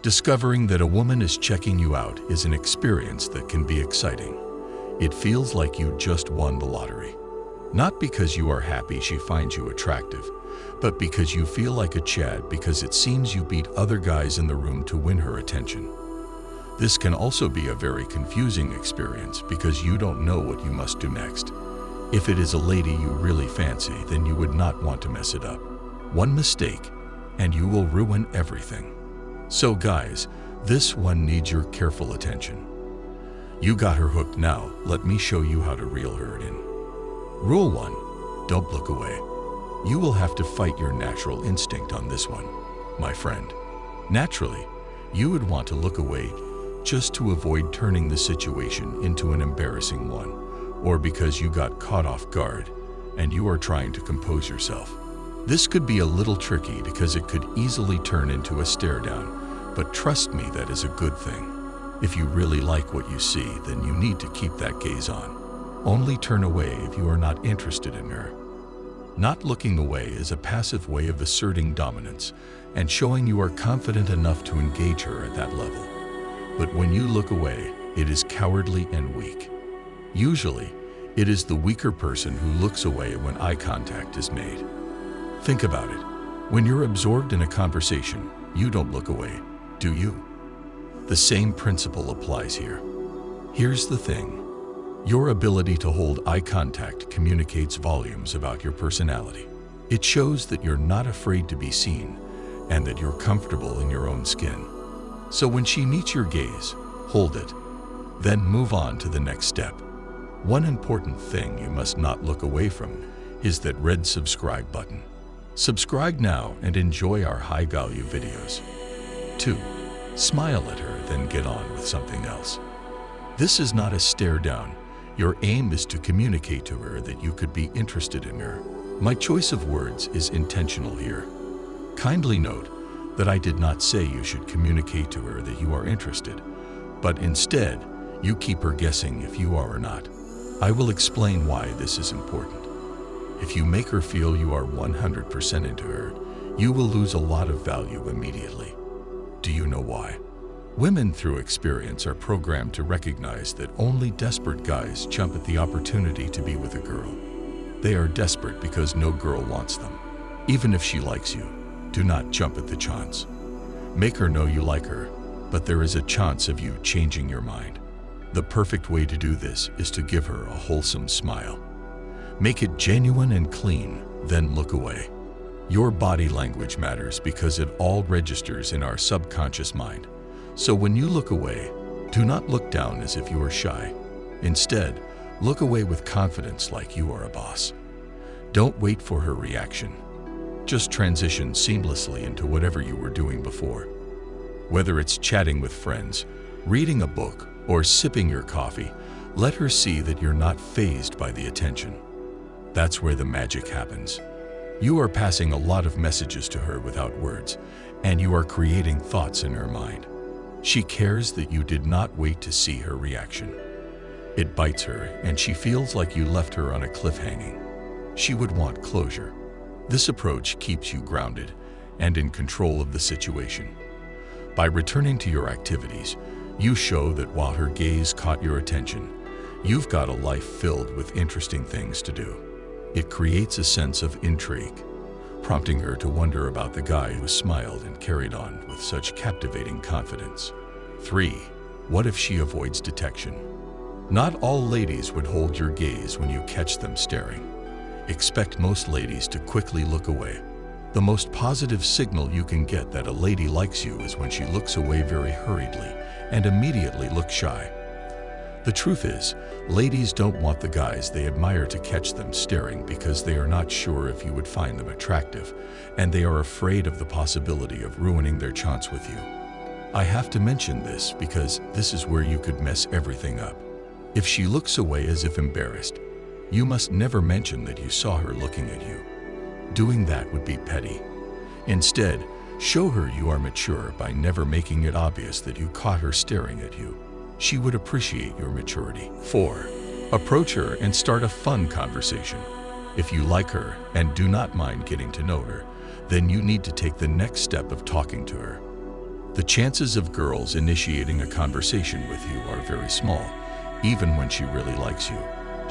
Discovering that a woman is checking you out is an experience that can be exciting. It feels like you just won the lottery. Not because you are happy she finds you attractive, but because you feel like a Chad because it seems you beat other guys in the room to win her attention. This can also be a very confusing experience because you don't know what you must do next. If it is a lady you really fancy, then you would not want to mess it up. One mistake, and you will ruin everything. So guys, this one needs your careful attention. You got her hooked now, let me show you how to reel her in. Rule 1. Don't look away. You will have to fight your natural instinct on this one, my friend. Naturally, you would want to look away just to avoid turning the situation into an embarrassing one, or because you got caught off guard and you are trying to compose yourself. This could be a little tricky because it could easily turn into a stare down, but trust me, that is a good thing. If you really like what you see, then you need to keep that gaze on. Only turn away if you are not interested in her. Not looking away is a passive way of asserting dominance and showing you are confident enough to engage her at that level. But when you look away, it is cowardly and weak. Usually, it is the weaker person who looks away when eye contact is made. Think about it. When you're absorbed in a conversation, you don't look away, do you? The same principle applies here. Here's the thing. Your ability to hold eye contact communicates volumes about your personality. It shows that you're not afraid to be seen and that you're comfortable in your own skin. So when she meets your gaze, hold it, then move on to the next step. One important thing you must not look away from is that red subscribe button. Subscribe now and enjoy our high-value videos. 2. Smile at her, then get on with something else. This is not a stare down. Your aim is to communicate to her that you could be interested in her. My choice of words is intentional here. Kindly note that I did not say you should communicate to her that you are interested, but instead, you keep her guessing if you are or not. I will explain why this is important. If you make her feel you are 100% into her, you will lose a lot of value immediately. Do you know why? Women through experience are programmed to recognize that only desperate guys jump at the opportunity to be with a girl. They are desperate because no girl wants them. Even if she likes you, do not jump at the chance. Make her know you like her, but there is a chance of you changing your mind. The perfect way to do this is to give her a wholesome smile. Make it genuine and clean, then look away. Your body language matters because it all registers in our subconscious mind. So when you look away, do not look down as if you are shy. Instead, look away with confidence like you are a boss. Don't wait for her reaction. Just transition seamlessly into whatever you were doing before. Whether it's chatting with friends, reading a book, or sipping your coffee, let her see that you're not fazed by the attention. That's where the magic happens. You are passing a lot of messages to her without words, and you are creating thoughts in her mind. She cares that you did not wait to see her reaction. It bites her, and she feels like you left her on a cliffhanger. She would want closure. This approach keeps you grounded and in control of the situation. By returning to your activities, you show that while her gaze caught your attention, you've got a life filled with interesting things to do. It creates a sense of intrigue, prompting her to wonder about the guy who smiled and carried on with such captivating confidence. 3. What if she avoids detection? Not all ladies would hold your gaze when you catch them staring. Expect most ladies to quickly look away. The most positive signal you can get that a lady likes you is when she looks away very hurriedly and immediately looks shy. The truth is, ladies don't want the guys they admire to catch them staring because they are not sure if you would find them attractive, and they are afraid of the possibility of ruining their chance with you. I have to mention this because this is where you could mess everything up. If she looks away as if embarrassed, you must never mention that you saw her looking at you. Doing that would be petty. Instead, show her you are mature by never making it obvious that you caught her staring at you. She would appreciate your maturity. 4. Approach her and start a fun conversation. If you like her and do not mind getting to know her, then you need to take the next step of talking to her. The chances of girls initiating a conversation with you are very small, even when she really likes you.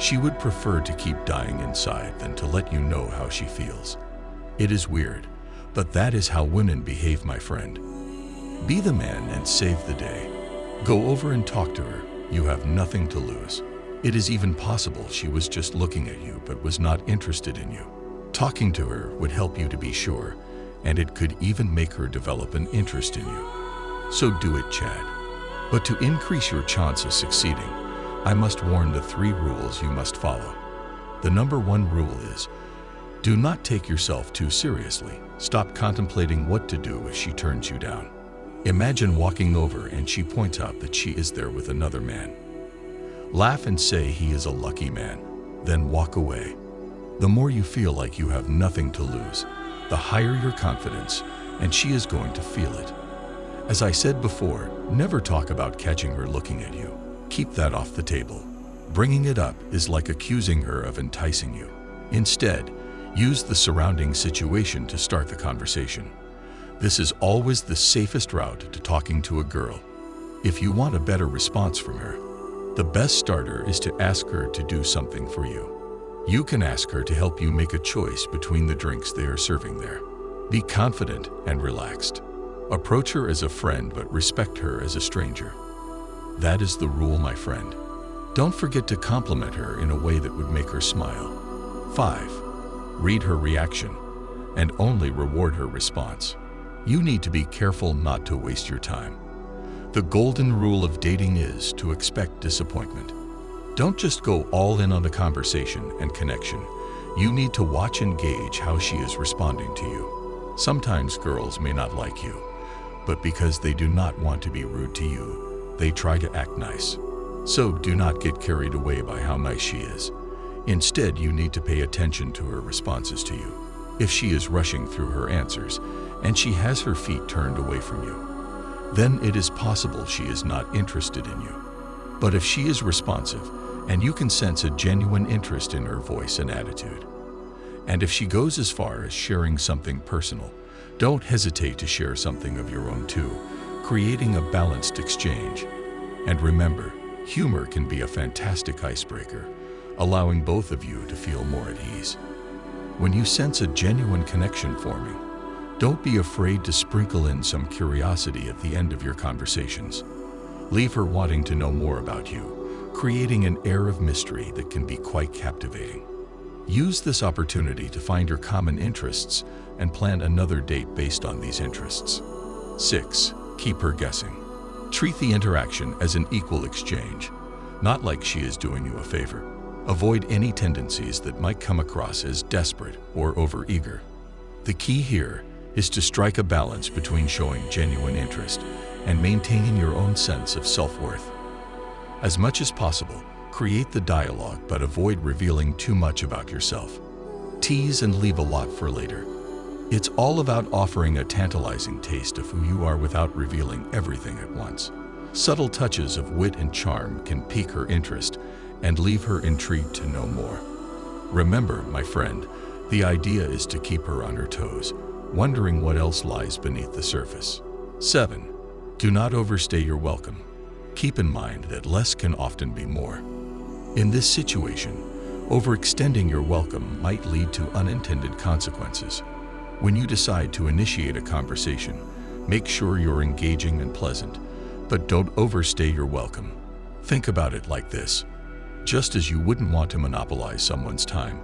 She would prefer to keep dying inside than to let you know how she feels. It is weird, but that is how women behave, my friend. Be the man and save the day. Go over and talk to her. You have nothing to lose. It is even possible she was just looking at you but was not interested in you. Talking to her would help you to be sure, and it could even make her develop an interest in you. So do it, Chad. But to increase your chance of succeeding, I must warn the 3 rules you must follow. The number 1 rule is, do not take yourself too seriously. Stop contemplating what to do if she turns you down. Imagine walking over and she points out that she is there with another man. Laugh and say he is a lucky man, then walk away. The more you feel like you have nothing to lose, the higher your confidence, and she is going to feel it. As I said before, never talk about catching her looking at you. Keep that off the table. Bringing it up is like accusing her of enticing you. Instead, use the surrounding situation to start the conversation. This is always the safest route to talking to a girl. If you want a better response from her, the best starter is to ask her to do something for you. You can ask her to help you make a choice between the drinks they are serving there. Be confident and relaxed. Approach her as a friend, but respect her as a stranger. That is the rule, my friend. Don't forget to compliment her in a way that would make her smile. 5. Read her reaction and only reward her response. You need to be careful not to waste your time. The golden rule of dating is to expect disappointment. Don't just go all in on the conversation and connection. You need to watch and gauge how she is responding to you. Sometimes girls may not like you, but because they do not want to be rude to you, they try to act nice. So do not get carried away by how nice she is. Instead, you need to pay attention to her responses to you. If she is rushing through her answers and she has her feet turned away from you, then it is possible she is not interested in you. But if she is responsive and you can sense a genuine interest in her voice and attitude, and if she goes as far as sharing something personal, don't hesitate to share something of your own too, creating a balanced exchange. And remember, humor can be a fantastic icebreaker, allowing both of you to feel more at ease. When you sense a genuine connection forming, don't be afraid to sprinkle in some curiosity at the end of your conversations. Leave her wanting to know more about you, creating an air of mystery that can be quite captivating. Use this opportunity to find your common interests and plan another date based on these interests. 6. Keep her guessing. Treat the interaction as an equal exchange, not like she is doing you a favor. Avoid any tendencies that might come across as desperate or overeager. The key here is to strike a balance between showing genuine interest and maintaining your own sense of self-worth. As much as possible, create the dialogue, but avoid revealing too much about yourself. Tease and leave a lot for later. It's all about offering a tantalizing taste of who you are without revealing everything at once. Subtle touches of wit and charm can pique her interest and leave her intrigued to know more. Remember, my friend, the idea is to keep her on her toes, wondering what else lies beneath the surface. 7. Do not overstay your welcome. Keep in mind that less can often be more. In this situation, overextending your welcome might lead to unintended consequences. When you decide to initiate a conversation, make sure you're engaging and pleasant, but don't overstay your welcome. Think about it like this. Just as you wouldn't want to monopolize someone's time,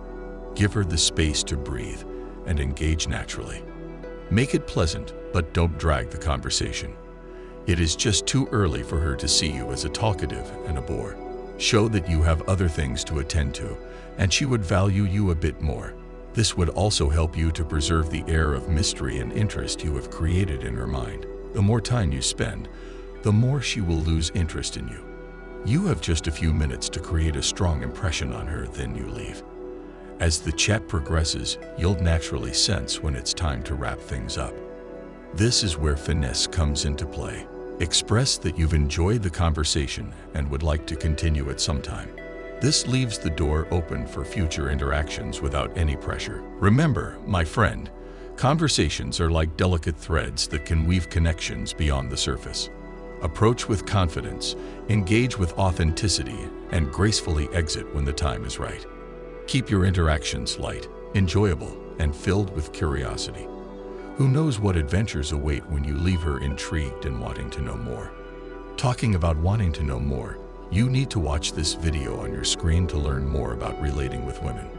give her the space to breathe and engage naturally. Make it pleasant, but don't drag the conversation. It is just too early for her to see you as a talkative and a bore. Show that you have other things to attend to, and she would value you a bit more. This would also help you to preserve the air of mystery and interest you have created in her mind. The more time you spend, the more she will lose interest in you. You have just a few minutes to create a strong impression on her, then you leave. As the chat progresses, you'll naturally sense when it's time to wrap things up. This is where finesse comes into play. Express that you've enjoyed the conversation and would like to continue at some time. This leaves the door open for future interactions without any pressure. Remember, my friend, Conversations are like delicate threads that can weave connections beyond the surface. Approach with confidence, engage with authenticity, and gracefully exit when the time is right. Keep your interactions light, enjoyable, and filled with curiosity. Who knows what adventures await when you leave her intrigued and wanting to know more? Talking about wanting to know more, you need to watch this video on your screen to learn more about relating with women.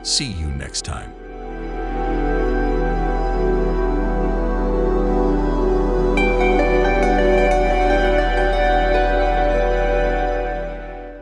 See you next time.